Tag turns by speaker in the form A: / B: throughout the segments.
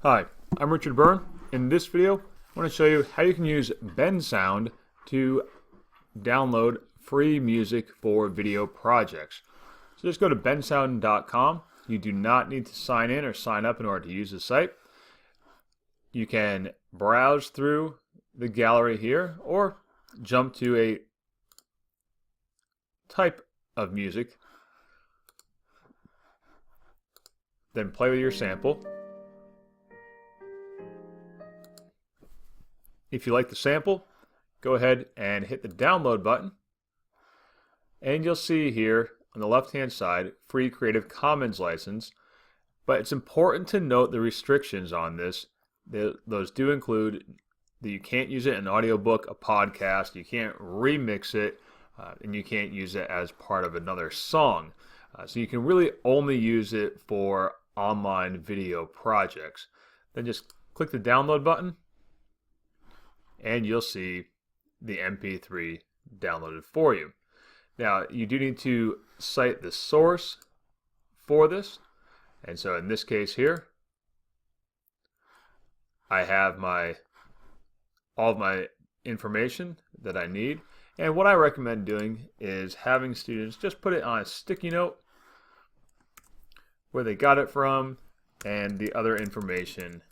A: Hi, I'm Richard Byrne. In this video, I want to show you how you can use Bensound to download free music for video projects. So just go to bensound.com. You do not need to sign in or sign up in order to use the site. You can browse through the gallery here or jump to a type of music, then play with your sample. If you like the sample, go ahead and hit the download button, and you'll see here on the left hand side free Creative Commons license. But it's important to note the restrictions on this. Those do include that you can't use it in an audiobook, a podcast, you can't remix it, and you can't use it as part of another song. So you can really only use it for online video projects. Then just click the download button, and you'll see the MP3 downloaded for you. Now, you do need to cite the source for this. And so in this case here, I have all of my information that I need. And what I recommend doing is having students just put it on a sticky note where they got it from and the other information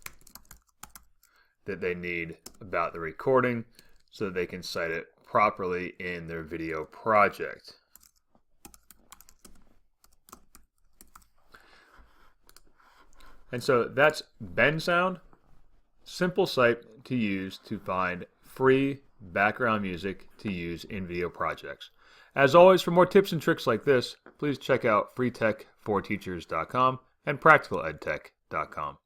A: that they need about the recording so that they can cite it properly in their video project. And so that's Bensound, simple site to use to find free background music to use in video projects. As always, for more tips and tricks like this, please check out freetech4teachers.com and practicaledtech.com.